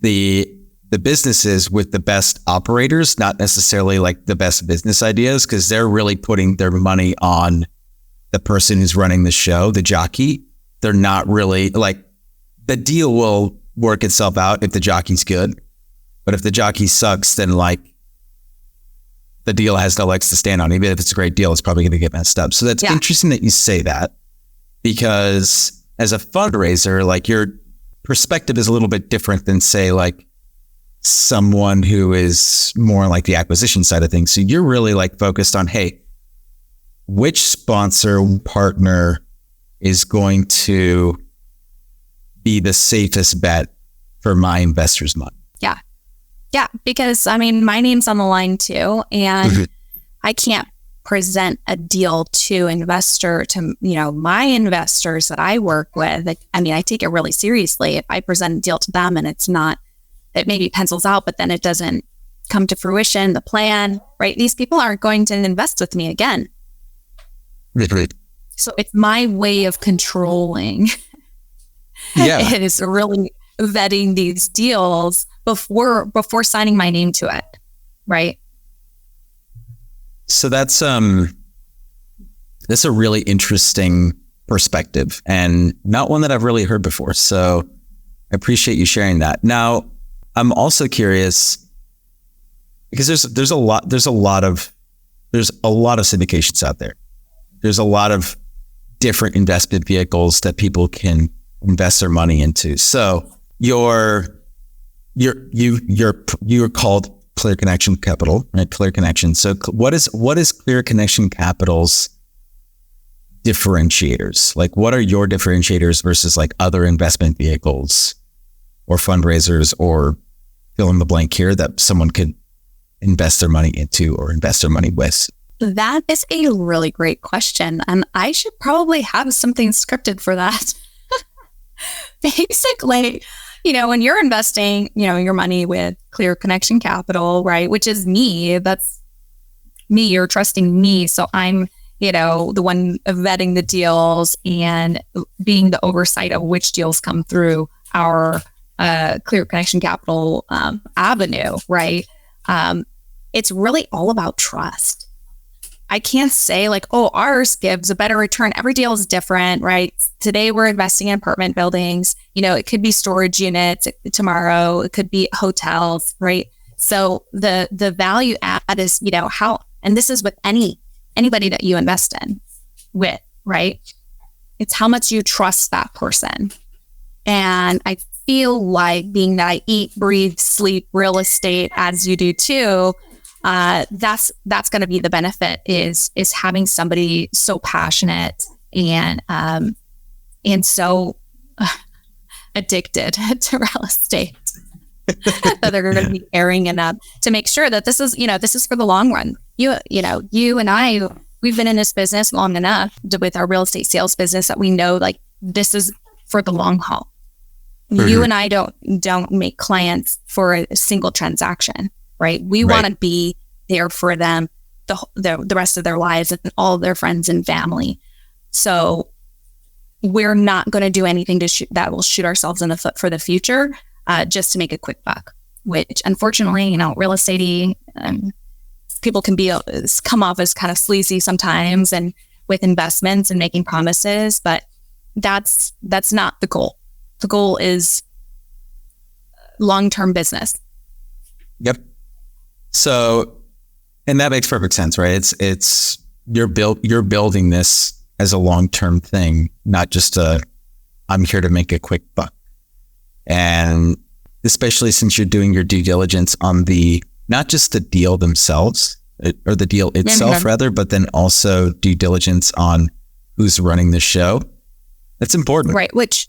[SPEAKER 1] the businesses with the best operators, not necessarily like the best business ideas, because they're really putting their money on the person who's running the show, the jockey. They're not really like, the deal will work itself out if the jockey's good, but if the jockey sucks, then like the deal has no legs to stand on. Even if it's a great deal, it's probably going to get messed up. So that's interesting that you say that, because as a fundraiser, like your perspective is a little bit different than, say, like someone who is more like the acquisition side of things. So you're really like focused on, hey, which sponsor partner is going to be the safest bet for my investors' money?
[SPEAKER 2] Yeah, because my name's on the line too, and I can't present a deal to my investors that I work with. I take it really seriously. If I present a deal to them and it maybe pencils out, but then it doesn't come to fruition, the plan, right? These people aren't going to invest with me again.
[SPEAKER 1] Right.
[SPEAKER 2] So it's my way of controlling. Yeah. It is really vetting these deals before signing my name to it, right?
[SPEAKER 1] So that's a really interesting perspective, and not one that I've really heard before. So I appreciate you sharing that. Now, I'm also curious, because there's a lot of syndications out there. There's a lot of different investment vehicles that people can invest their money into. So you're called Clear Connection Capital, right? Clear Connection. So what is Clear Connection Capital's differentiators? Like, what are your differentiators versus like other investment vehicles or fundraisers, or fill in the blank here, that someone could invest their money into or invest their money with?
[SPEAKER 2] That is a really great question. And I should probably have something scripted for that. Basically, when you're investing, your money with Clear Connection Capital, right, which is me, that's me, you're trusting me. So I'm, the one vetting the deals and being the oversight of which deals come through our Clear Connection Capital avenue, right? It's really all about trust. I can't say like, oh, ours gives a better return. Every deal is different, right? Today we're investing in apartment buildings. It could be storage units tomorrow. It could be hotels, right? So the value add is, how, and this is with anybody that you invest in with, right? It's how much you trust that person. And I feel like, being that I eat, breathe, sleep real estate as you do too, that's going to be the benefit is having somebody so passionate and so addicted to real estate that they're going to be caring enough to make sure that this is for the long run. You and I, we've been in this business long enough with our real estate sales business that we know like this is for the long haul. Mm-hmm. You and I don't make clients for a single transaction. Right. We want to be there for them the rest of their lives and all of their friends and family. So we're not going to do anything that will shoot ourselves in the foot for the future, just to make a quick buck, which unfortunately, real estate people can come off as kind of sleazy sometimes and with investments and making promises, but that's not the goal. The goal is long-term business.
[SPEAKER 1] Yep. So, and that makes perfect sense, right? It's you're building this as a long-term thing, not just I'm here to make a quick buck. And especially since you're doing your due diligence on not just the deal themselves or the deal itself rather, but then also due diligence on who's running the show. That's important.
[SPEAKER 2] Right. Which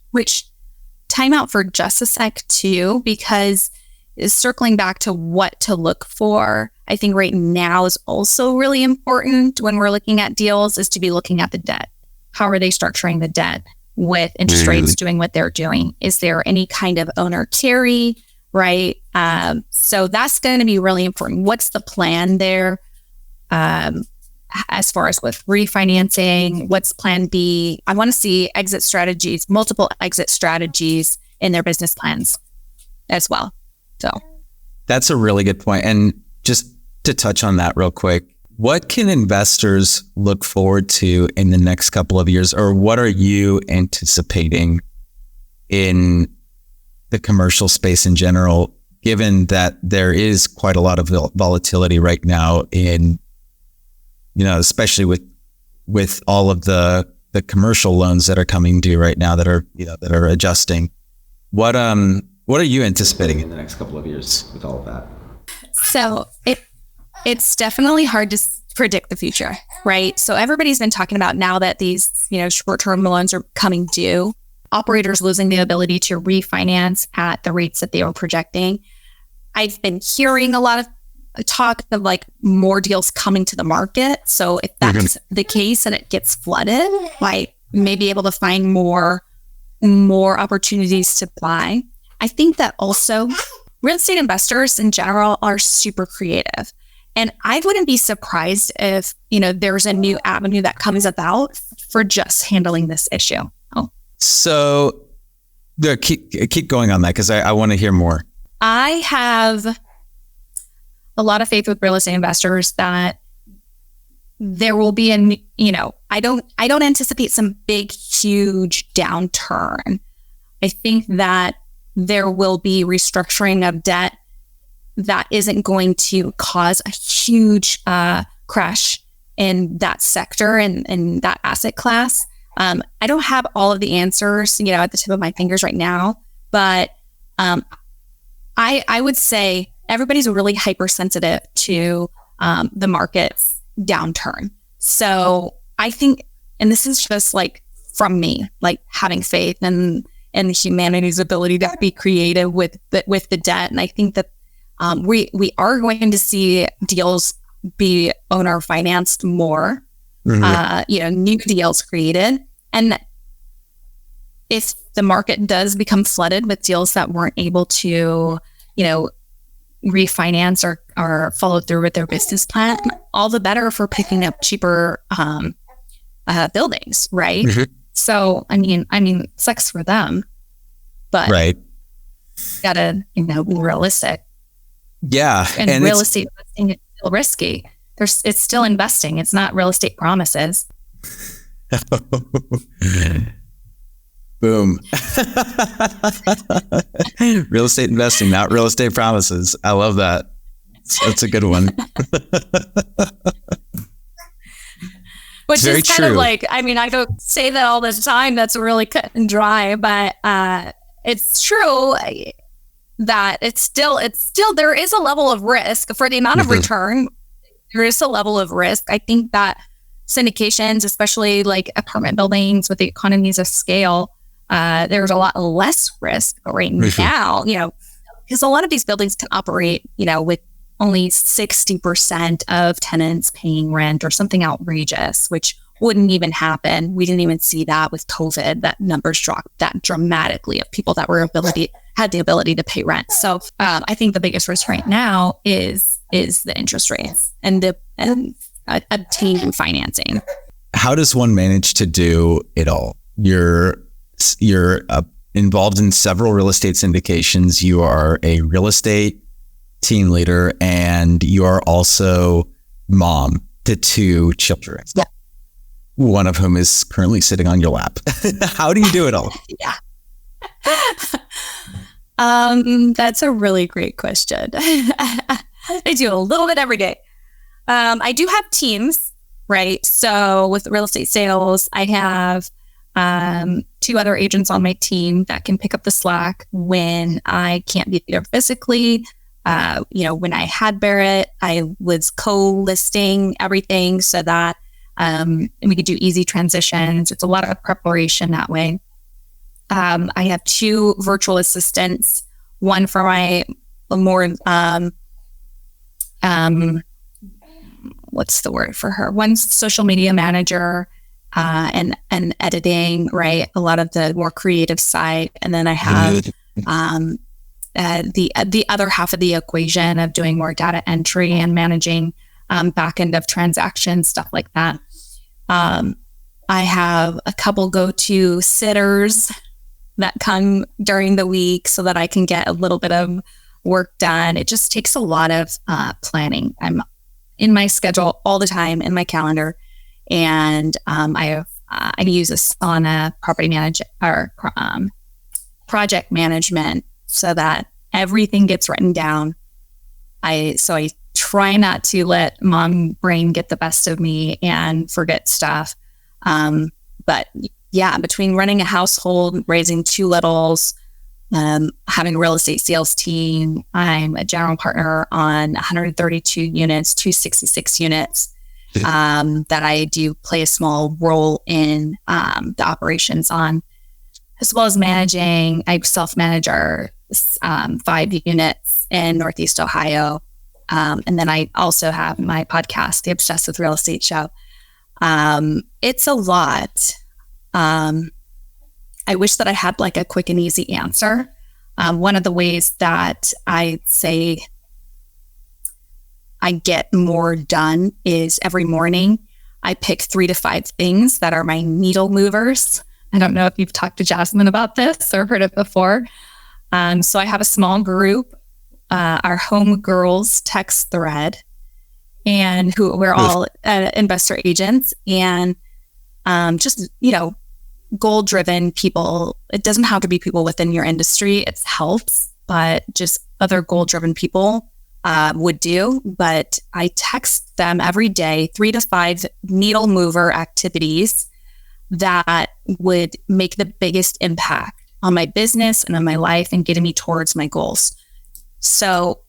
[SPEAKER 2] time out for just a sec too, because circling back to what to look for, I think right now is also really important when we're looking at deals is to be looking at the debt. How are they structuring the debt with interest rates doing what they're doing? Is there any kind of owner carry, right? So that's going to be really important. What's the plan there? As far as with refinancing, what's plan B? I want to see exit strategies, multiple exit strategies in their business plans as well. So
[SPEAKER 1] that's a really good point. And just to touch on that real quick, what can investors look forward to in the next couple of years, or what are you anticipating in the commercial space in general, given that there is quite a lot of volatility right now in, especially with all of the commercial loans that are coming due right now that are adjusting. What are you anticipating in the next couple of years with all of that?
[SPEAKER 2] So it's definitely hard to predict the future, right? So everybody's been talking about now that these, short-term loans are coming due, operators losing the ability to refinance at the rates that they were projecting. I've been hearing a lot of talk of like more deals coming to the market. So if that's the case and it gets flooded, I may be able to find more opportunities to buy. I think that also real estate investors in general are super creative. And I wouldn't be surprised if, there's a new avenue that comes about for just handling this issue. Oh.
[SPEAKER 1] So keep going on that because I want to hear more.
[SPEAKER 2] I have a lot of faith with real estate investors that there will be I don't anticipate some big, huge downturn. I think that there will be restructuring of debt that isn't going to cause a huge crash in that sector and that asset class. I don't have all of the answers, at the tip of my fingers right now, but I would say everybody's really hypersensitive to the market's downturn. So I think, and this is just like from me, like having faith in humanity's ability to be creative with the debt. And I think that we are going to see deals be owner financed more, new deals created. And if the market does become flooded with deals that weren't able to, refinance or follow through with their business plan, all the better for picking up cheaper buildings, right? So, I mean, sucks for them, but gotta, be realistic.
[SPEAKER 1] Yeah.
[SPEAKER 2] And real estate investing is still risky. It's still investing. It's not real estate promises.
[SPEAKER 1] Boom. Real estate investing, not real estate promises. I love that. That's a good one.
[SPEAKER 2] Which is kind of like, I don't say that all the time. That's really cut and dry, but it's true that it's still, there is a level of risk for the amount of return. There is a level of risk. I think that syndications, especially like apartment buildings with the economies of scale, there's a lot less risk right now, because a lot of these buildings can operate, with only 60% of tenants paying rent or something outrageous, which wouldn't even happen. We didn't even see that with COVID. That numbers dropped that dramatically of people that had the ability to pay rent. So I think the biggest risk right now is the interest rates and obtaining financing.
[SPEAKER 1] How does one manage to do it all? You're involved in several real estate syndications. You are a real estate team leader, and you are also mom to 2 children.
[SPEAKER 2] Yeah.
[SPEAKER 1] One of whom is currently sitting on your lap. How do you do it all?
[SPEAKER 2] Yeah. That's a really great question. I do a little bit every day. I do have teams, right? So with real estate sales, I have 2 other agents on my team that can pick up the slack when I can't be there physically. When I had Barrett, I was co-listing everything so that we could do easy transitions. It's a lot of preparation that way. I have 2 virtual assistants, one for my more, what's the word for her? One's social media manager, and editing, right? A lot of the more creative side. And then I have, the other half of the equation of doing more data entry and managing back end of transactions, stuff like that. I have a couple go-to sitters that come during the week so that I can get a little bit of work done. It just takes a lot of planning. I'm in my schedule all the time in my calendar, and I use Asana project management so that everything gets written down. I try not to let mom brain get the best of me and forget stuff. But yeah, between running a household, raising 2 littles, having a real estate sales team, I'm a general partner on 132 units, 266 units, that I do play a small role in the operations on, as well as managing. I self-manage our 5 units in Northeast Ohio. And then I also have my podcast, The Obsessed with Real Estate Show. It's a lot. I wish that I had like a quick and easy answer. One of the ways that I say I get more done is every morning I pick 3 to 5 things that are my needle movers. I don't know if you've talked to Jasmine about this or heard it before. So I have a small group, our home girls text thread, and we're all investor agents, and just, goal-driven people. It doesn't have to be people within your industry. It helps, but just other goal-driven people would do. But I text them every day 3 to 5 needle mover activities that would make the biggest impact on my business and on my life and getting me towards my goals. So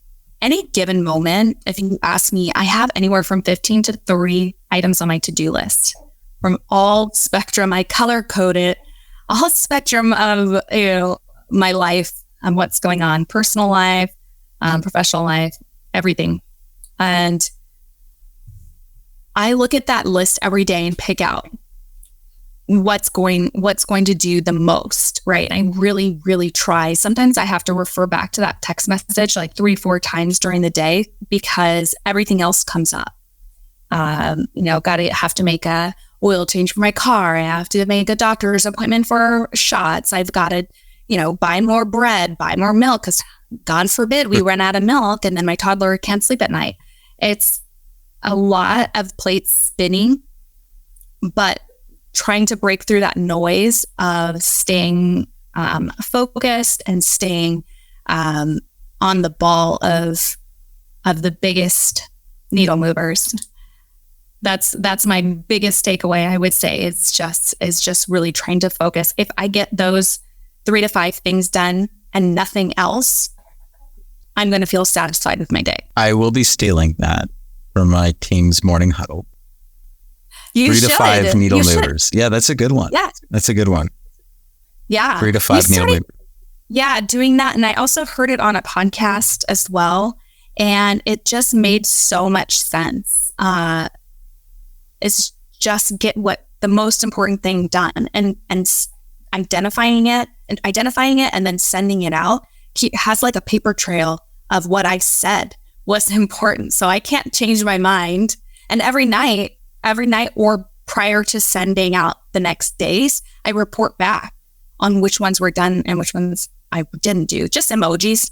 [SPEAKER 2] any given moment, if you ask me, I have anywhere from 15 to 30 items on my to-do list from all spectrum. I color code it, all spectrum of my life and what's going on, personal life, professional life, everything. And I look at that list every day and pick out what's going to do the most, right? I really, really try. Sometimes I have to refer back to that text message like 3-4 times during the day because everything else comes up. Have to make a oil change for my car. I have to make a doctor's appointment for shots. I've got to, buy more bread, buy more milk, because God forbid we run out of milk and then my toddler can't sleep at night. It's a lot of plates spinning, but trying to break through that noise of staying focused and staying on the ball of the biggest needle movers. That's my biggest takeaway. I would say is just really trying to focus. If I get those 3 to 5 things done and nothing else, I'm going to feel satisfied with my day.
[SPEAKER 1] I will be stealing that from my team's morning huddle.
[SPEAKER 2] 3
[SPEAKER 1] to 5 needle movers. Yeah, that's a good one.
[SPEAKER 2] Yeah.
[SPEAKER 1] That's a good one.
[SPEAKER 2] Yeah.
[SPEAKER 1] 3 to 5 needle movers.
[SPEAKER 2] Yeah, doing that. And I also heard it on a podcast as well. And it just made so much sense. It's just get what the most important thing done and identifying it and then sending it out. He has like a paper trail of what I said was important. So I can't change my mind. And every night or prior to sending out the next days, I report back on which ones were done and which ones I didn't do. Just emojis,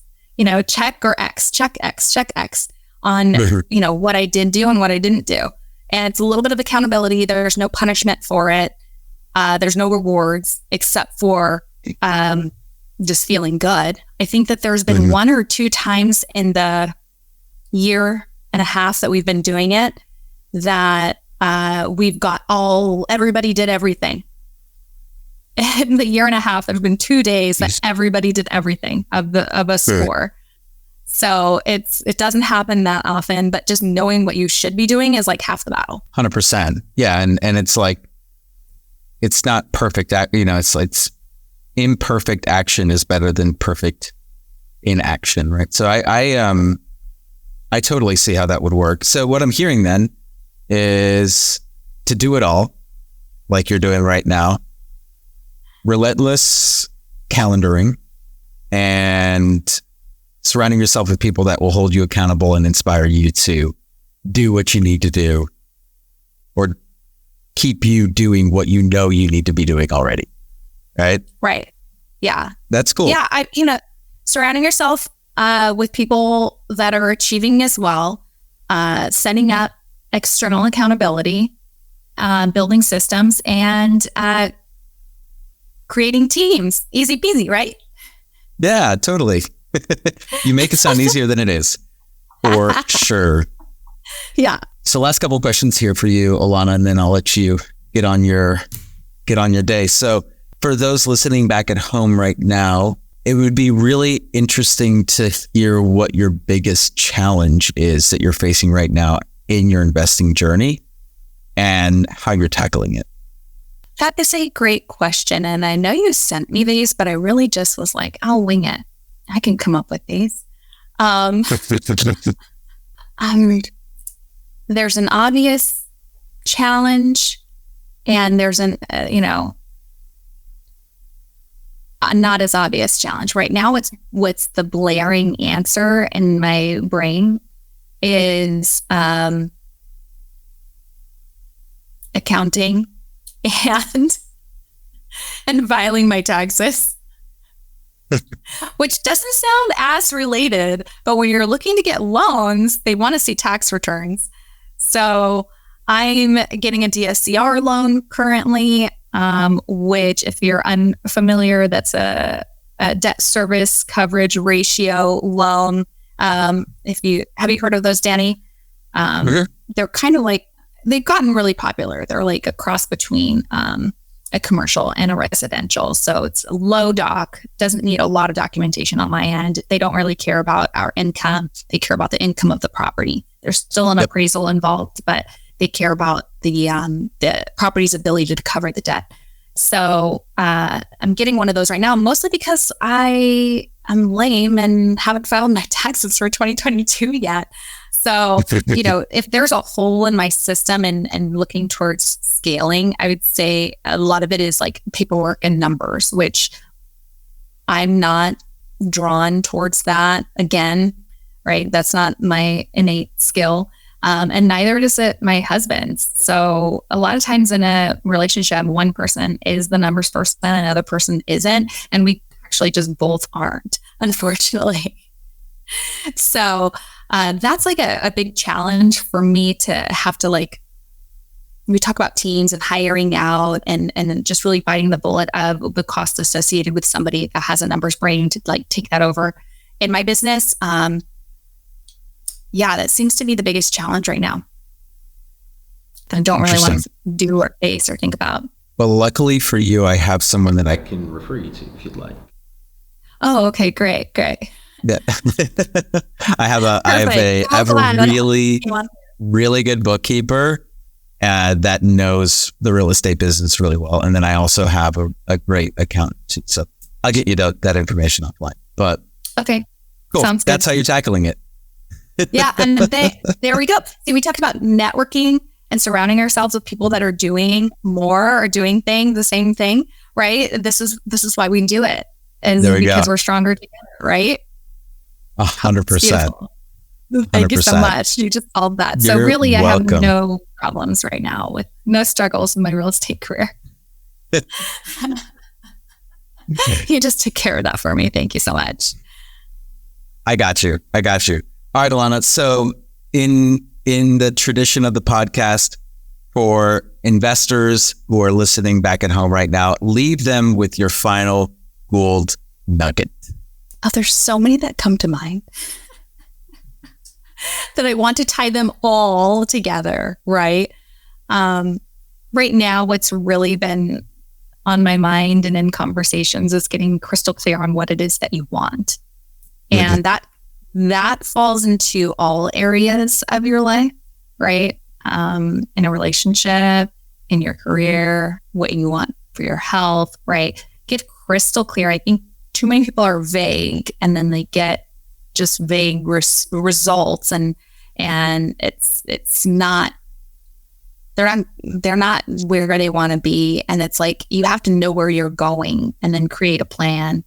[SPEAKER 2] check or X, check X on, what I did do and what I didn't do. And it's a little bit of accountability. There's no punishment for it. There's no rewards except for just feeling good. I think that there's been 1 or 2 times in the year and a half that we've been doing it that we've got everybody did everything. In the year and a half, there's been 2 days that everybody did everything of a score. So it doesn't happen that often, but just knowing what you should be doing is like half the battle.
[SPEAKER 1] 100%. Yeah. And it's like, it's not perfect. It's imperfect action is better than perfect inaction. Right. So I totally see how that would work. So what I'm hearing then is to do it all like you're doing right now, relentless calendaring, and surrounding yourself with people that will hold you accountable and inspire you to do what you need to do or keep you doing what you know you need to be doing already. Right?
[SPEAKER 2] Right. Yeah.
[SPEAKER 1] That's cool.
[SPEAKER 2] Yeah. Surrounding yourself with people that are achieving as well, setting up external accountability, building systems, and creating teams. Easy peasy, right?
[SPEAKER 1] Yeah, totally. You make it sound easier than it is, for sure.
[SPEAKER 2] Yeah.
[SPEAKER 1] So last couple of questions here for you, Alana, and then I'll let you get on your day. So for those listening back at home right now, it would be really interesting to hear what your biggest challenge is that you're facing right now in your investing journey and how you're tackling it.
[SPEAKER 2] That is a great question. And I know you sent me these, but I really just was like, I'll wing it. I can come up with these. There's an obvious challenge and there's not as obvious challenge. Right now, what's the blaring answer in my brain is accounting and filing my taxes. Which doesn't sound as related, but when you're looking to get loans, they want to see tax returns. So I'm getting a DSCR loan currently, which if you're unfamiliar, that's a debt service coverage ratio loan. Have you heard of those, Danny? They're kind of like, they've gotten really popular. They're like a cross between a commercial and a residential. So it's low doc, doesn't need a lot of documentation on my end. They don't really care about our income. They care about the income of the property. There's still an appraisal involved, but they care about the property's ability to cover the debt. So I'm getting one of those right now, mostly because I'm lame and haven't filed my taxes for 2022 yet. So, if there's a hole in my system and looking towards scaling, I would say a lot of it is like paperwork and numbers, which I'm not drawn towards that again, right? That's not my innate skill. And neither does it my husband's. So a lot of times in a relationship, one person is the numbers person, another person isn't. And we actually just both aren't, unfortunately. So that's like a big challenge for me to have to like, we talk about teams and hiring out and just really biting the bullet of the cost associated with somebody that has a numbers brain to like take that over in my business. Yeah, that seems to be the biggest challenge right now that I don't really want to do or face or think about.
[SPEAKER 1] Well, luckily for you, I have someone that I can refer you to if you'd like.
[SPEAKER 2] Oh, okay, great.
[SPEAKER 1] Yeah. I have a really good bookkeeper that knows the real estate business really well. And then I also have a great accountant. So I'll get you that information offline. But
[SPEAKER 2] okay,
[SPEAKER 1] cool.
[SPEAKER 2] Sounds good.
[SPEAKER 1] That's how you're tackling it.
[SPEAKER 2] Yeah. And there we go. See, we talked about networking and surrounding ourselves with people that are doing more or doing the same thing, right? This is why we do it. And because we're stronger together, right?
[SPEAKER 1] 100%.
[SPEAKER 2] Thank you so much. You just solved that. So really, welcome. I have no problems right now with no struggles in my real estate career. You just took care of that for me. Thank you so much.
[SPEAKER 1] I got you. All right, Alana. So in the tradition of the podcast, for investors who are listening back at home right now, leave them with your final Gould nugget.
[SPEAKER 2] Oh, there's so many that come to mind that I want to tie them all together, right? Right now, what's really been on my mind and in conversations is getting crystal clear on what it is that you want. And that falls into all areas of your life, right? In a relationship, in your career, what you want for your health, right? Get crystal clear. I think too many people are vague, and then they get just vague results, and it's not. They're not where they want to be, and it's like you have to know where you're going, and then create a plan,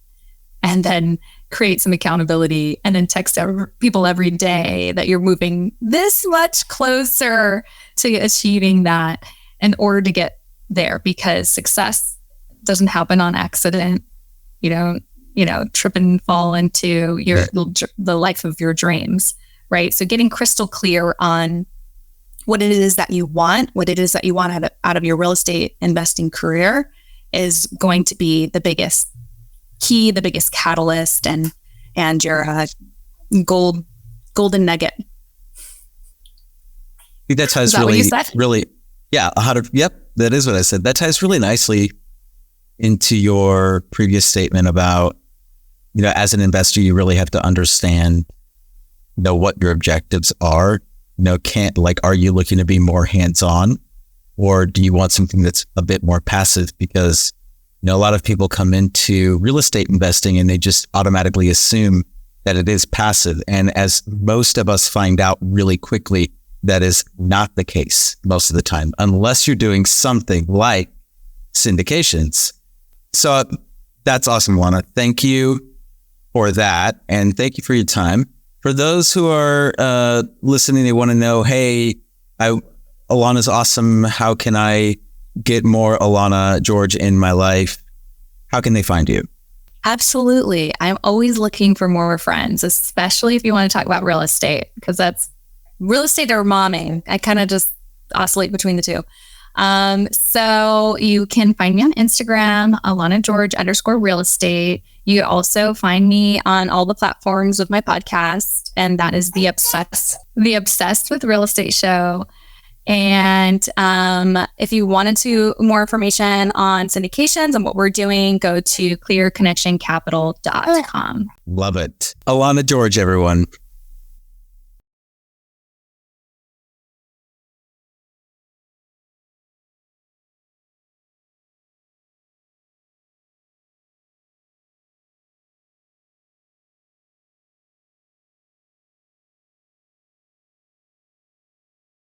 [SPEAKER 2] and then create some accountability, and then text people every day that you're moving this much closer to achieving that in order to get there, because success doesn't happen on accident. You don't, trip and fall into the life of your dreams, right? So getting crystal clear on what it is that you want, out of your real estate investing career is going to be the biggest key, the biggest catalyst, and your golden nugget.
[SPEAKER 1] I think that ties really, yeah, 100. Yep, that is what I said. That ties really nicely into your previous statement about, as an investor, you really have to understand, what your objectives are. Are you looking to be more hands-on, or do you want something that's a bit more passive? Because a lot of people come into real estate investing and they just automatically assume that it is passive. And as most of us find out really quickly, that is not the case most of the time, unless you're doing something like syndications. So that's awesome, Alana. Thank you for that. And thank you for your time. For those who are listening, they want to know, hey, Alana's awesome. How can I get more Alana George in my life? How can they find you?
[SPEAKER 2] Absolutely. I'm always looking for more friends, especially if you want to talk about real estate, because that's real estate or momming. I kind of just oscillate between the two. So you can find me on Instagram, Alana George _real estate. You can also find me on all the platforms of my podcast, and that is the Obsessed with Real Estate Show. And if you wanted more information on syndications and what we're doing, go to clearconnectioncapital.com.
[SPEAKER 1] Love it. Alana George, everyone.